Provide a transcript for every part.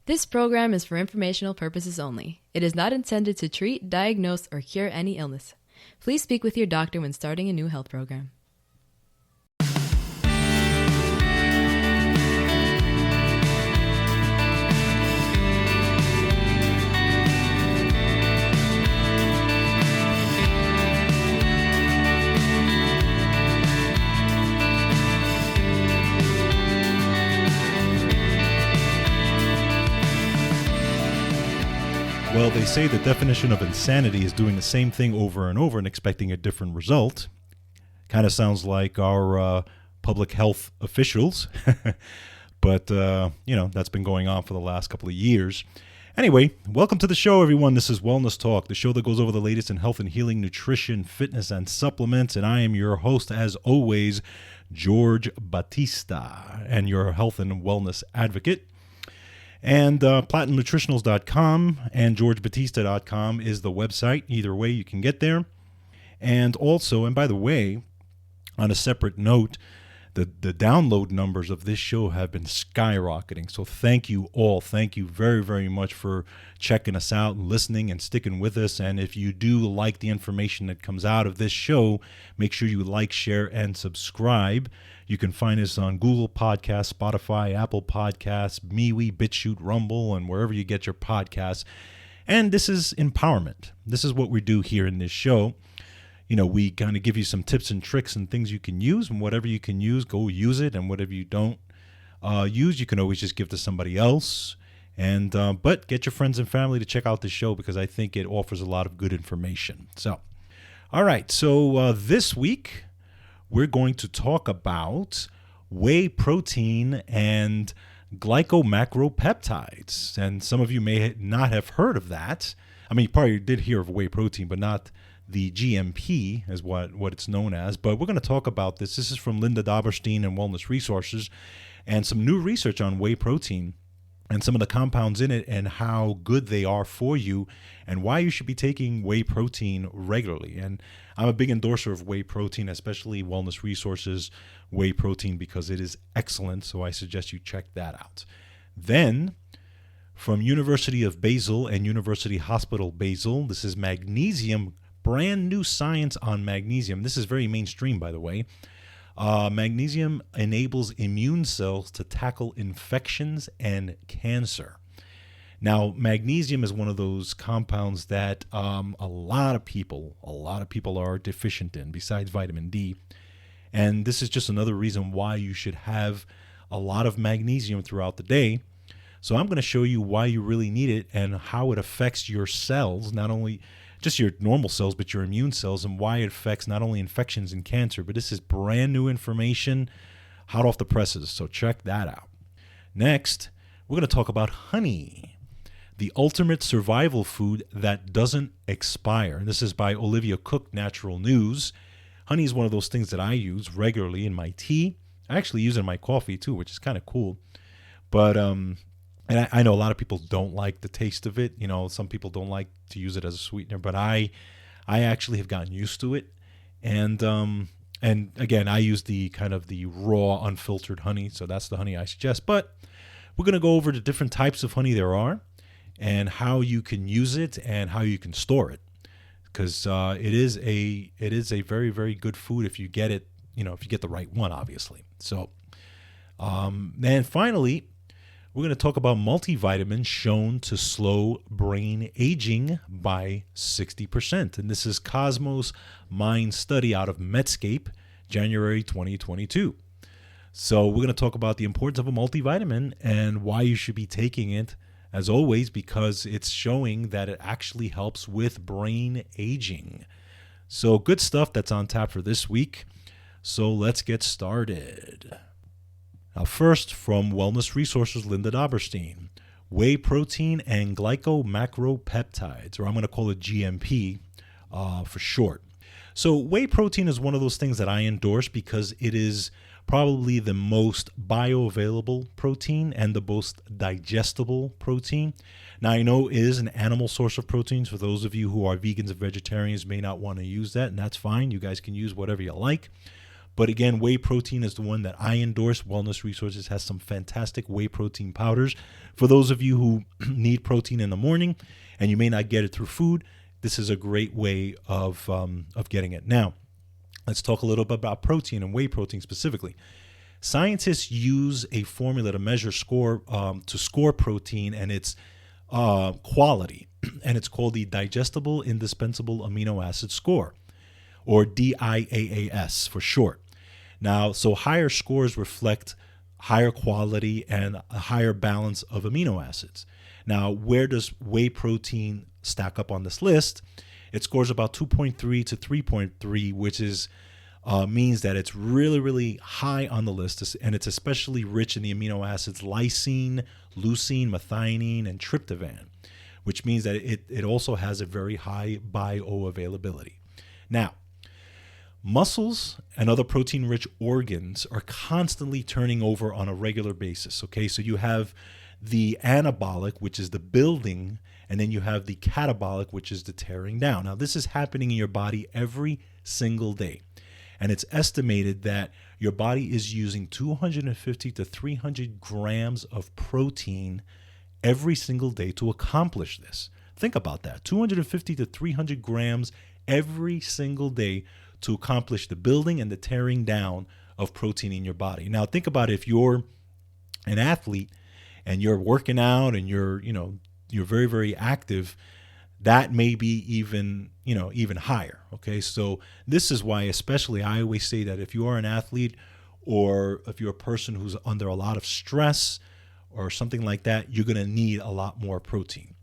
This program is for informational purposes only. It is not intended to treat, diagnose, or cure any illness. Please speak with your doctor when starting a new health program. Well, they say the definition of insanity is doing the same thing over and over and expecting a different result. Kind of sounds like our public health officials. But, that's been going on for the last couple of years. Anyway, welcome to the show, everyone. This is Wellness Talk, the show that goes over the latest in health and healing, nutrition, fitness, and supplements. And I am your host, as always, George Batista, and your health and wellness advocate. And PlatinumNutritionals.com and GeorgeBatista.com is the website. Either way, you can get there. And also, and by the way, on a separate note, the download numbers of this show have been skyrocketing. So thank you all. Thank you very, very much for checking us out and listening and sticking with us. And if you do like the information that comes out of this show, make sure you like, share, and subscribe. You can find us on Google Podcasts, Spotify, Apple Podcasts, MeWe, BitChute, Rumble, and wherever you get your podcasts. And this is empowerment. This is what we do here in this show. We kind of give you some tips and tricks and things you can use, and whatever you can use, go use it. And whatever you don't use, you can always just give to somebody else. And but get your friends and family to check out the show because I think it offers a lot of good information. So, all right. So this week, we're going to talk about whey protein and glycomacropeptides. And some of you may not have heard of that. I mean, you probably did hear of whey protein, but not the GMP is what it's known as. But we're going to talk about this. This is from Linda Daberstein and Wellness Resources, and some new research on whey protein and some of the compounds in it and how good they are for you and why you should be taking whey protein regularly. And I'm a big endorser of whey protein, especially Wellness Resources whey protein, because it is excellent. So I suggest you check that out. Then from University of Basel and University Hospital Basel, this is magnesium, brand new science on magnesium. This is very mainstream, by the way. Magnesium enables immune cells to tackle infections and cancer. Now, magnesium is one of those compounds that a lot of people are deficient in, besides vitamin D. And this is just another reason why you should have a lot of magnesium throughout the day. So I'm going to show you why you really need it and how it affects your cells, not only just your normal cells, but your immune cells, and why it affects not only infections and cancer. But this is brand new information, hot off the presses, so check that out. Next, we're going to talk about honey, the ultimate survival food that doesn't expire. This is by Olivia Cook, Natural News. Honey is one of those things that I use regularly in my tea. I actually use it in my coffee too, which is kind of cool. But and I know a lot of people don't like the taste of it. Some people don't like to use it as a sweetener, but I actually have gotten used to it. And again, I use the kind of the raw, unfiltered honey. So that's the honey I suggest. But we're going to go over the different types of honey there are and how you can use it and how you can store it. Because it is a very, very good food if you get it, if you get the right one, obviously. So, and finally, we're going to talk about multivitamins shown to slow brain aging by 60%. And this is Cosmos Mind Study out of Medscape, January 2022. So we're going to talk about the importance of a multivitamin and why you should be taking it, as always, because it's showing that it actually helps with brain aging. So good stuff that's on tap for this week. So let's get started. Now, first, from Wellness Resources, Linda Daberstein, whey protein and glycomacropeptides, or I'm going to call it GMP for short. So whey protein is one of those things that I endorse because it is probably the most bioavailable protein and the most digestible protein. Now, I know it is an animal source of proteins. For those of you who are vegans and vegetarians may not want to use that, and that's fine. You guys can use whatever you like. But again, whey protein is the one that I endorse. Wellness Resources has some fantastic whey protein powders. For those of you who need protein in the morning and you may not get it through food, this is a great way of getting it. Now, let's talk a little bit about protein and whey protein specifically. Scientists use a formula to score protein and its quality, and it's called the Digestible Indispensable Amino Acid Score, or DIAAS for short. Now, so higher scores reflect higher quality and a higher balance of amino acids. Now, where does whey protein stack up on this list? It scores about 2.3 to 3.3, which is means that it's really, really high on the list, and it's especially rich in the amino acids lysine, leucine, methionine, and tryptophan, which means that it also has a very high bioavailability. Now, muscles and other protein-rich organs are constantly turning over on a regular basis, okay? So you have the anabolic, which is the building, and then you have the catabolic, which is the tearing down. Now, this is happening in your body every single day. And it's estimated that your body is using 250 to 300 grams of protein every single day to accomplish this. Think about that. 250 to 300 grams every single day to accomplish the building and the tearing down of protein in your body. Now, think about if you're an athlete and you're working out and you're very, very active, that may be even higher. Okay. So this is why, especially, I always say that if you are an athlete or if you're a person who's under a lot of stress or something like that, you're going to need a lot more protein.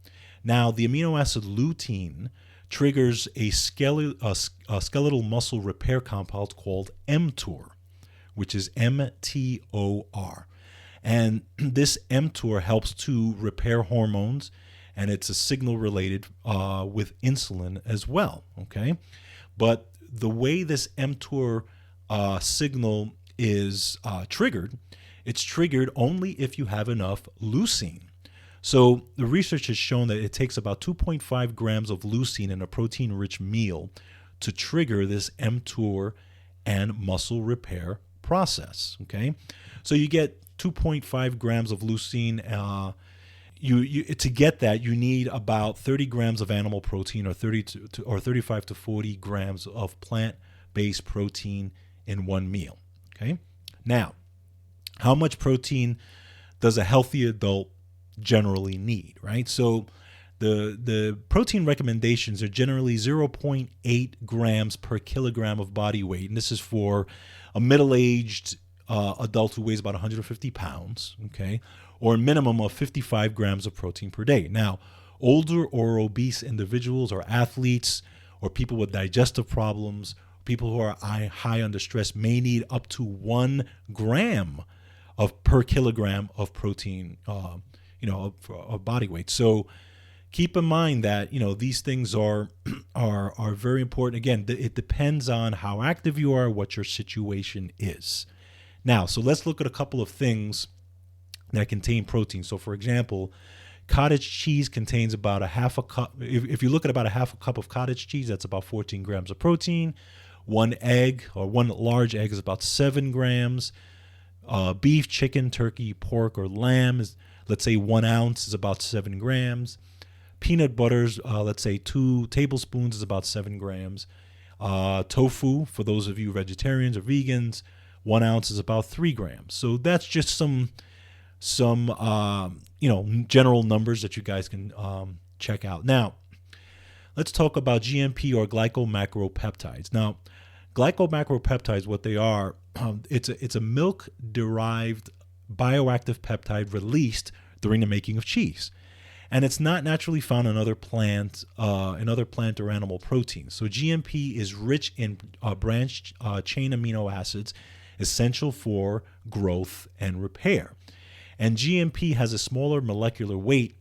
Now, the amino acid lutein triggers a skeletal muscle repair compound called mTOR, which is mTOR. And this mTOR helps to repair hormones, and it's a signal related with insulin as well, okay? But the way this mTOR signal is triggered, it's triggered only if you have enough leucine. So the research has shown that it takes about 2.5 grams of leucine in a protein-rich meal to trigger this mTOR and muscle repair process, okay? So you get 2.5 grams of leucine. To get that, you need about 30 grams of animal protein or 35 to 40 grams of plant-based protein in one meal, okay? Now, how much protein does a healthy adult generally need, right? So the protein recommendations are generally 0.8 grams per kilogram of body weight, and this is for a middle-aged adult who weighs about 150 pounds, okay, or a minimum of 55 grams of protein per day. Now, older or obese individuals or athletes or people with digestive problems, people who are high under stress may need up to 1 gram per kilogram of protein, of body weight. So keep in mind that, these things are very important. Again, it depends on how active you are, what your situation is. Now, so let's look at a couple of things that contain protein. So, for example, cottage cheese contains about a half a cup. If you look at about a half a cup of cottage cheese, that's about 14 grams of protein. One egg or one large egg is about 7 grams. Beef, chicken, turkey, pork, or lamb is, let's say, 1 ounce is about 7 grams. Peanut butters, let's say 2 tablespoons is about 7 grams. Tofu, for those of you vegetarians or vegans, 1 ounce is about 3 grams. So that's just some general numbers that you guys can check out. Now, let's talk about GMP or glycomacropeptides. Now, glycomacropeptides, what they are, it's a milk-derived bioactive peptide released during the making of cheese, and it's not naturally found in other plant or animal proteins. So GMP is rich in branched chain amino acids essential for growth and repair. And GMP has a smaller molecular weight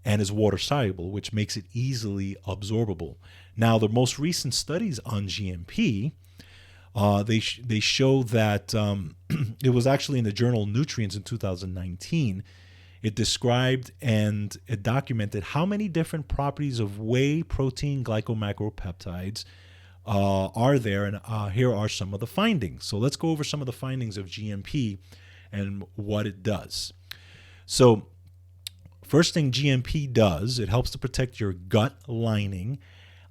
and is water soluble, which makes it easily absorbable. Now, the most recent studies on GMP, they show that it was actually in the journal Nutrients in 2019. It described and it documented how many different properties of whey protein glycomacropeptides are there, and here are some of the findings. So let's go over some of the findings of GMP and what it does. So first thing GMP does, it helps to protect your gut lining,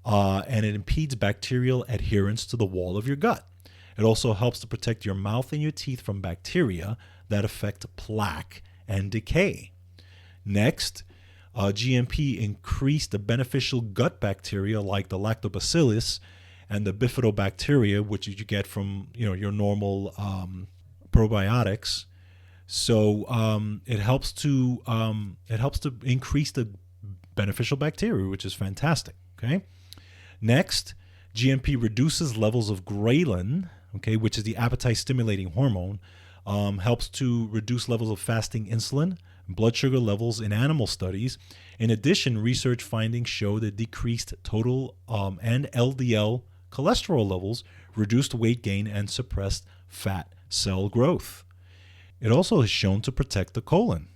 and it impedes bacterial adherence to the wall of your gut. It also helps to protect your mouth and your teeth from bacteria that affect plaque and decay. Next, GMP increased the beneficial gut bacteria like the lactobacillus and the bifidobacteria, which you get from your normal probiotics. So it helps to increase the beneficial bacteria, which is fantastic. Okay. Next, GMP reduces levels of ghrelin, okay, which is the appetite-stimulating hormone. Helps to reduce levels of fasting insulin, blood sugar levels in animal studies. In addition, research findings show that decreased total and LDL cholesterol levels, reduced weight gain, and suppressed fat cell growth. It also is shown to protect the colon.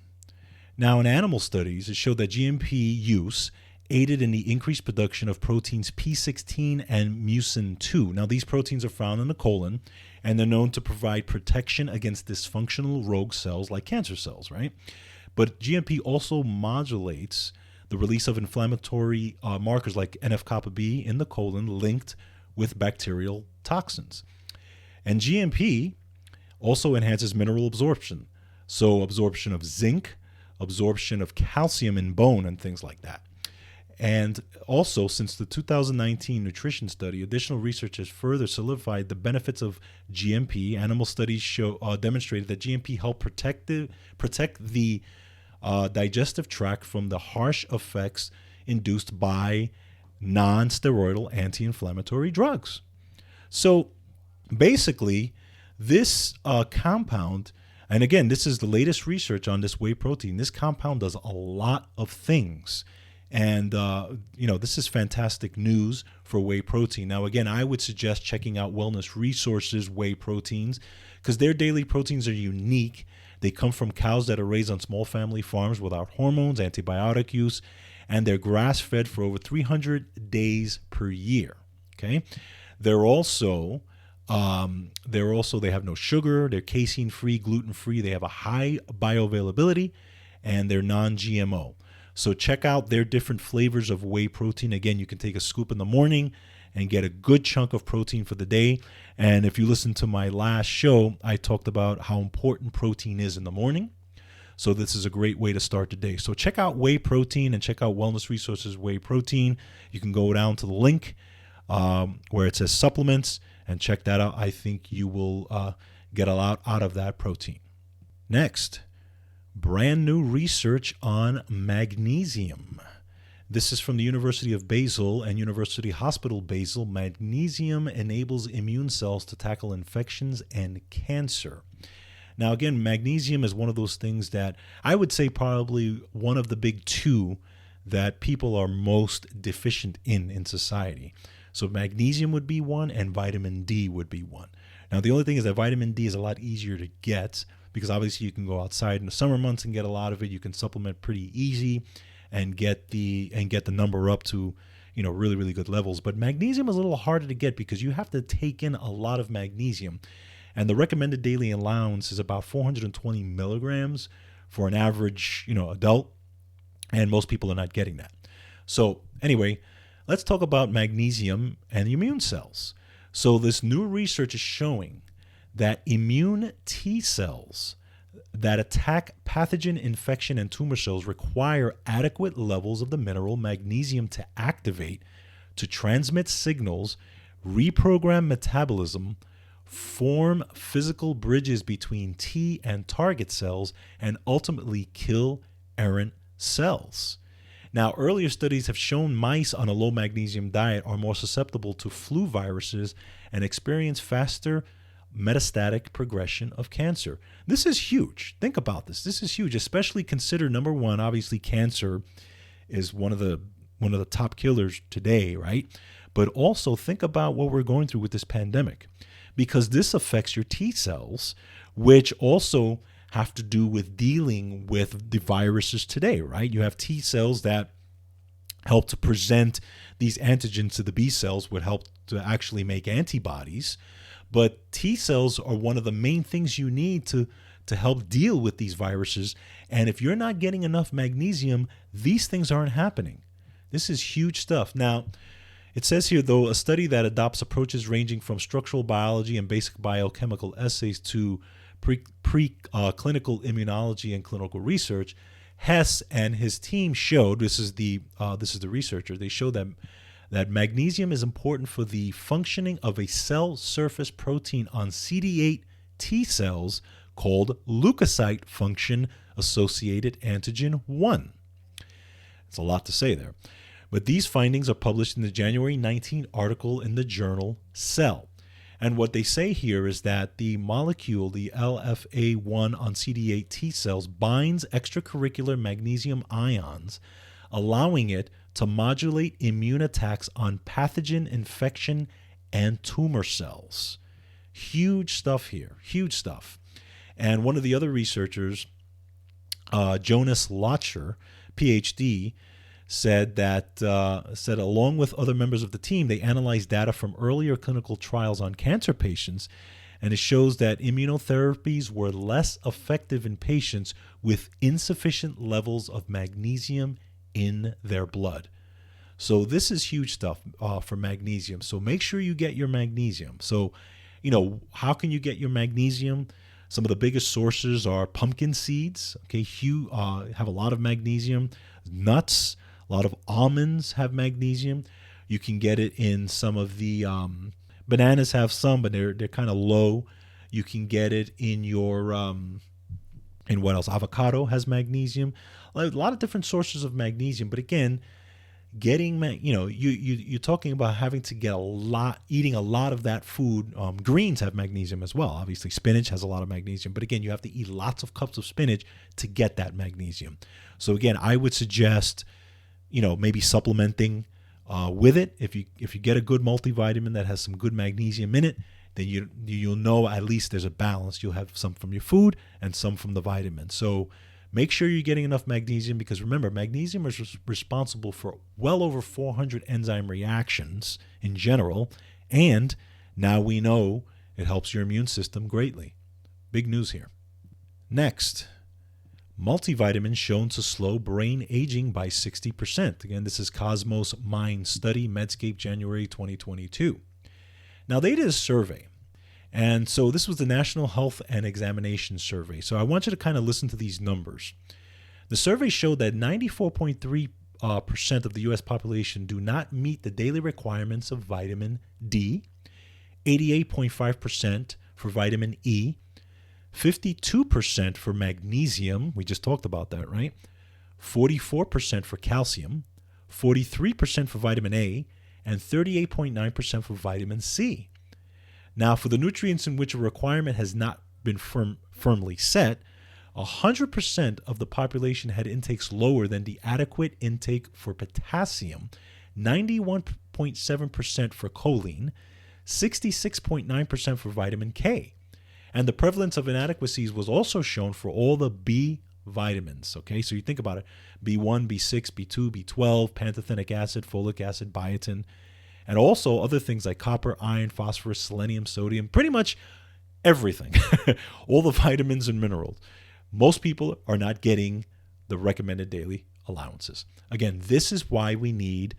Now, in animal studies, it showed that GMP use aided in the increased production of proteins P16 and mucin 2. Now, these proteins are found in the colon, and they're known to provide protection against dysfunctional rogue cells like cancer cells, right? But GMP also modulates the release of inflammatory markers like NF-kappa B in the colon linked with bacterial toxins. And GMP also enhances mineral absorption, so absorption of zinc, absorption of calcium in bone, and things like that. And also, since the 2019 nutrition study, additional research has further solidified the benefits of GMP. Animal studies demonstrated that GMP helped protect the digestive tract from the harsh effects induced by non-steroidal anti-inflammatory drugs. So basically, this compound, and again, this is the latest research on this whey protein, this compound does a lot of things. And, this is fantastic news for whey protein. Now, again, I would suggest checking out Wellness Resources whey proteins because their daily proteins are unique. They come from cows that are raised on small family farms without hormones, antibiotic use, and they're grass-fed for over 300 days per year. Okay, they have no sugar. They're casein-free, gluten-free. They have a high bioavailability, and they're non-GMO. So check out their different flavors of whey protein. Again, you can take a scoop in the morning and get a good chunk of protein for the day. And if you listen to my last show, I talked about how important protein is in the morning. So this is a great way to start the day. So check out whey protein and check out Wellness Resources whey protein. You can go down to the link where it says supplements and check that out. I think you will get a lot out of that protein. Next, brand new research on magnesium. This is from the University of Basel and University Hospital Basel. Magnesium enables immune cells to tackle infections and cancer. Now, again, magnesium is one of those things that I would say probably one of the big two that people are most deficient in society. So magnesium would be one and vitamin D would be one. Now, the only thing is that vitamin D is a lot easier to get because obviously you can go outside in the summer months and get a lot of it. You can supplement pretty easy and get the number up to really, really good levels. But magnesium is a little harder to get because you have to take in a lot of magnesium. And the recommended daily allowance is about 420 milligrams for an average adult. And most people are not getting that. So anyway, let's talk about magnesium and immune cells. So this new research is showing that immune T cells that attack pathogen, infection, and tumor cells require adequate levels of the mineral magnesium to activate, to transmit signals, reprogram metabolism, form physical bridges between T and target cells, and ultimately kill errant cells. Now, earlier studies have shown mice on a low magnesium diet are more susceptible to flu viruses and experience faster metastatic progression of cancer. This is huge. Think about this. This is huge, especially consider number one, obviously cancer is one of the top killers today, right? But also think about what we're going through with this pandemic because this affects your T cells, which also have to do with dealing with the viruses today, right? You have T cells that help to present these antigens to the B cells, would help to actually make antibodies. But T cells are one of the main things you need to help deal with these viruses. And if you're not getting enough magnesium, these things aren't happening. This is huge stuff. Now, it says here, though, a study that adopts approaches ranging from structural biology and basic biochemical assays to preclinical immunology and clinical research, Hess and his team showed, this is the researcher, they showed that magnesium is important for the functioning of a cell surface protein on CD8 T cells called leukocyte function associated antigen 1. It's a lot to say there. But these findings are published in the January 19 article in the journal Cell. And what they say here is that the molecule, the LFA1 on CD8 T cells, binds extracurricular magnesium ions, allowing it to modulate immune attacks on pathogen, infection, and tumor cells. Huge stuff here, huge stuff. And one of the other researchers, Jonas Lotscher, PhD, said along with other members of the team, they analyzed data from earlier clinical trials on cancer patients, and it shows that immunotherapies were less effective in patients with insufficient levels of magnesium in their blood. So this is huge stuff for magnesium. So make sure you get your magnesium. So, how can you get your magnesium? Some of the biggest sources are pumpkin seeds. Okay, have a lot of magnesium. Nuts. A lot of almonds have magnesium. You can get it in some of the bananas have some, but they're kind of low. You can get it in your in what else? Avocado has magnesium. A lot of different sources of magnesium. But again, getting you're talking about having to get eating a lot of that food. Greens have magnesium as well. Obviously, spinach has a lot of magnesium. But again, you have to eat lots of cups of spinach to get that magnesium. So again, I would suggest maybe supplementing with it. If you get a good multivitamin that has some good magnesium in it, then you'll know at least there's a balance. You'll have some from your food and some from the vitamins. So make sure you're getting enough magnesium, because remember, magnesium is responsible for well over 400 enzyme reactions in general, and now we know it helps your immune system greatly. Big news here. Next, multivitamins shown to slow brain aging by 60%. Again, this is Cosmos Mind Study, Medscape, January 2022. Now, they did a survey. And so this was the National Health and Examination Survey. So I want you to kind of listen to these numbers. The survey showed that 94.3% of the U.S. population do not meet the daily requirements of vitamin D, 88.5% for vitamin E, 52% for magnesium, we just talked about that, right? 44% for calcium, 43% for vitamin A, and 38.9% for vitamin C. Now, for the nutrients in which a requirement has not been firmly set, 100% of the population had intakes lower than the adequate intake for potassium, 91.7% for choline, 66.9% for vitamin K. And the prevalence of inadequacies was also shown for all the B vitamins. Okay, so you think about it: B1, B6, B2, B12, pantothenic acid, folic acid, biotin, and also other things like copper, iron, phosphorus, selenium, sodium, pretty much everything. All the vitamins and minerals. Most people are not getting the recommended daily allowances. Again, this is why we need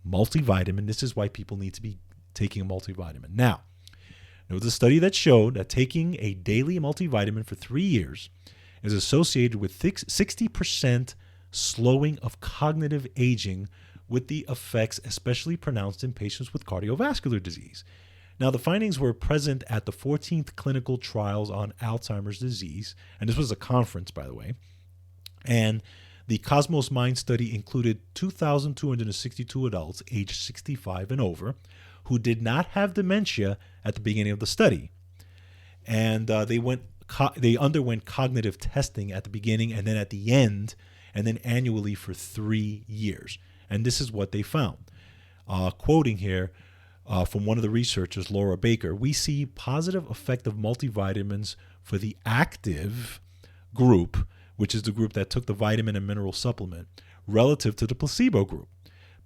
multivitamin. This is why people need to be taking a multivitamin. Now, there was a study that showed that taking a daily multivitamin for 3 years is associated with 60% slowing of cognitive aging, with the effects especially pronounced in patients with cardiovascular disease. Now, the findings were present at the 14th clinical trials on Alzheimer's disease, and this was a conference, by the way. And the Cosmos Mind study included 2,262 adults aged 65 and over who did not have dementia at the beginning of the study. And they underwent cognitive testing at the beginning and then at the end, and then annually for 3 years. And this is what they found. Quoting here from one of the researchers, Laura Baker, we see positive effect of multivitamins for the active group, which is the group that took the vitamin and mineral supplement, relative to the placebo group.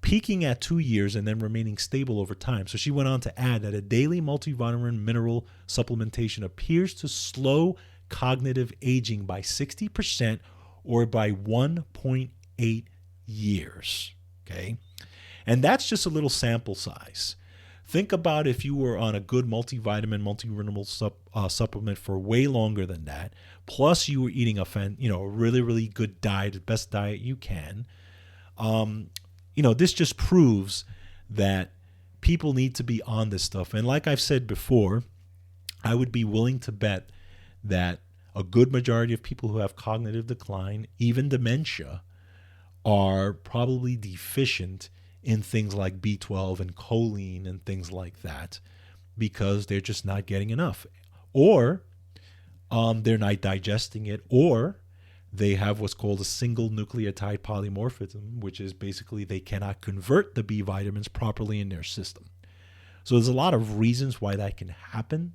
peaking at 2 years and then remaining stable over time. So she went on to add that a daily multivitamin mineral supplementation appears to slow cognitive aging by 60% or by 1.8 years. Okay. And that's just a little sample size. Think about if you were on a good multivitamin, multi-mineral supplement for way longer than that, plus you were eating a really, really good diet, the best diet you can. This just proves that people need to be on this stuff. And like I've said before, I would be willing to bet that a good majority of people who have cognitive decline, even dementia, are probably deficient in things like B12 and choline and things like that because they're just not getting enough. Or they're not digesting it, or they have what's called a single nucleotide polymorphism, which is basically they cannot convert the B vitamins properly in their system. So there's a lot of reasons why that can happen.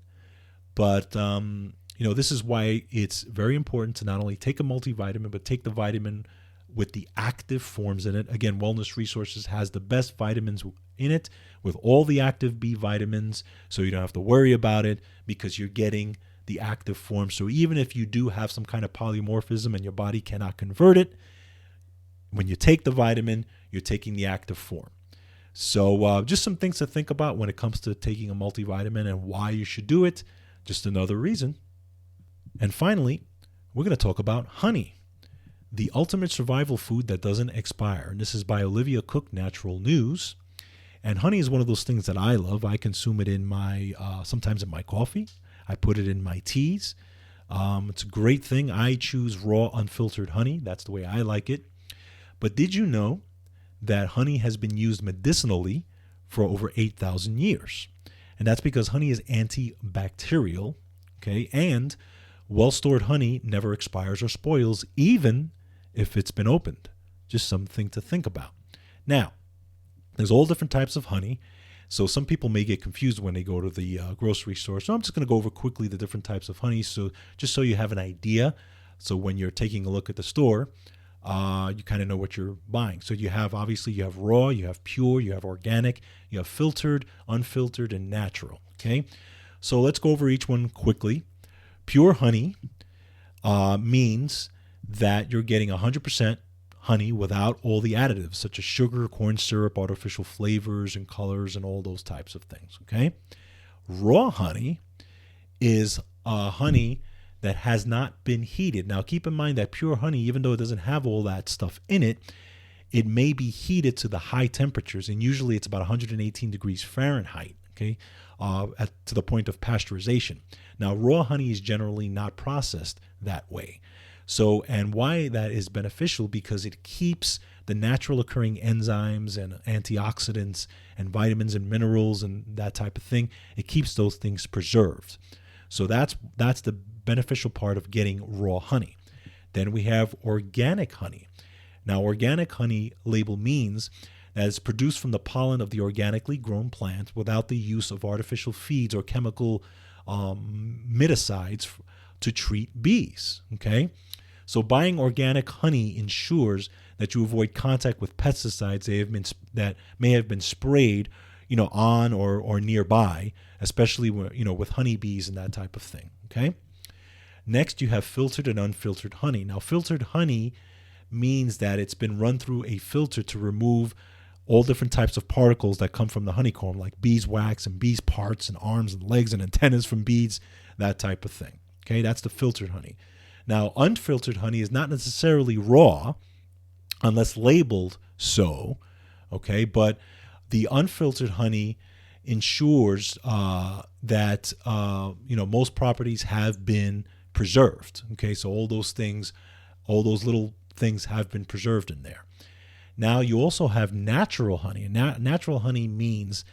But, this is why it's very important to not only take a multivitamin, but take the vitamin with the active forms in it. Again, Wellness Resources has the best vitamins in it with all the active B vitamins, so you don't have to worry about it because you're getting the active form. So even if you do have some kind of polymorphism and your body cannot convert it, when you take the vitamin, you're taking the active form. So just some things to think about when it comes to taking a multivitamin and why you should do it. Just another reason. And finally, we're going to talk about honey, the ultimate survival food that doesn't expire. And this is by Olivia Cook, Natural News. And honey is one of those things that I love. I consume it in my sometimes in my coffee. I put it in my teas. It's a great thing. I choose raw, unfiltered honey. That's the way I like it. But did you know that honey has been used medicinally for over 8,000 years? And that's because honey is antibacterial, okay? And well-stored honey never expires or spoils, even if it's been opened. Just something to think about. Now, there's all different types of honey. So some people may get confused when they go to the grocery store. So I'm just going to go over quickly the different types of honey. So just so you have an idea. So when you're taking a look at the store, you kind of know what you're buying. So you have raw, you have pure, you have organic, you have filtered, unfiltered, and natural. Okay. So let's go over each one quickly. Pure honey means that you're getting 100% honey without all the additives, such as sugar, corn syrup, artificial flavors and colors, and all those types of things. Okay. Raw honey is honey that has not been heated. Now, keep in mind that pure honey, even though it doesn't have all that stuff in it, it may be heated to the high temperatures, and usually it's about 118 degrees Fahrenheit, okay, to the point of pasteurization. Now, raw honey is generally not processed that way. So, and why that is beneficial, because it keeps the natural occurring enzymes and antioxidants and vitamins and minerals and that type of thing. It keeps those things preserved. So that's the beneficial part of getting raw honey. Then we have organic honey. Now, organic honey label means that it's produced from the pollen of the organically grown plant without the use of artificial feeds or chemical miticides to treat bees. Okay, so buying organic honey ensures that you avoid contact with pesticides that may have been sprayed, on or nearby, especially with honeybees and that type of thing. Okay. Next, you have filtered and unfiltered honey. Now, filtered honey means that it's been run through a filter to remove all different types of particles that come from the honeycomb, like beeswax and bees' parts and arms and legs and antennas from bees, that type of thing. Okay, that's the filtered honey. Now, unfiltered honey is not necessarily raw unless labeled so, okay, but the unfiltered honey ensures that most properties have been preserved. Okay, so all those little things have been preserved in there. Now you also have natural honey. And natural honey means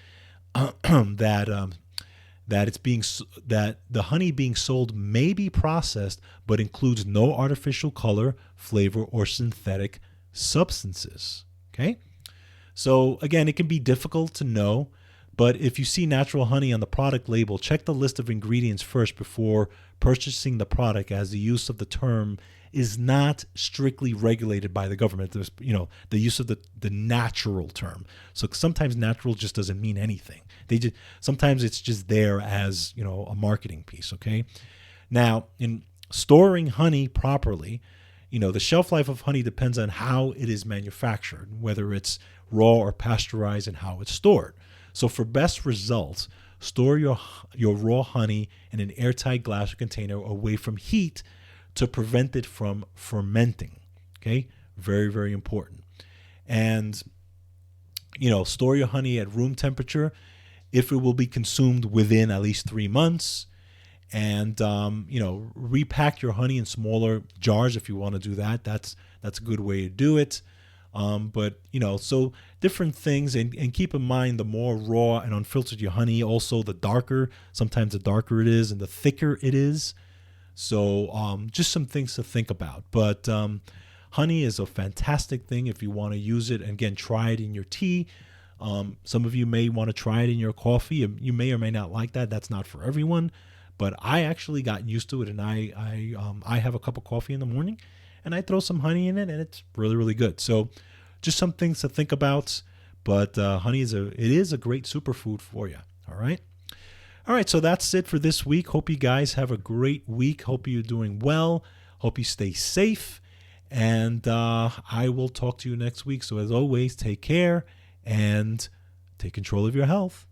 that the honey being sold may be processed, but includes no artificial color, flavor, or synthetic substances. Okay, so again, it can be difficult to know. But if you see natural honey on the product label, check the list of ingredients first before purchasing the product, as the use of the term is not strictly regulated by the government. There's, the use of the natural term. So sometimes natural just doesn't mean anything. Sometimes it's just there as, a marketing piece, okay? Now, in storing honey properly, the shelf life of honey depends on how it is manufactured, whether it's raw or pasteurized, and how it's stored. So for best results, store your raw honey in an airtight glass container away from heat to prevent it from fermenting. Okay? Very, very important. And, store your honey at room temperature if it will be consumed within at least 3 months. And, repack your honey in smaller jars if you want to do that. That's a good way to do it. But, so different things. And keep in mind, the more raw and unfiltered your honey, also sometimes the darker it is and the thicker it is. So just some things to think about. But honey is a fantastic thing if you want to use it. And again, try it in your tea. Some of you may want to try it in your coffee. You may or may not like that. That's not for everyone. But I actually got used to it, and I have a cup of coffee in the morning, and I throw some honey in it, and it's really, really good. So just some things to think about. But honey is a great superfood for you. All right. All right, so that's it for this week. Hope you guys have a great week. Hope you're doing well. Hope you stay safe. And I will talk to you next week. So as always, take care and take control of your health.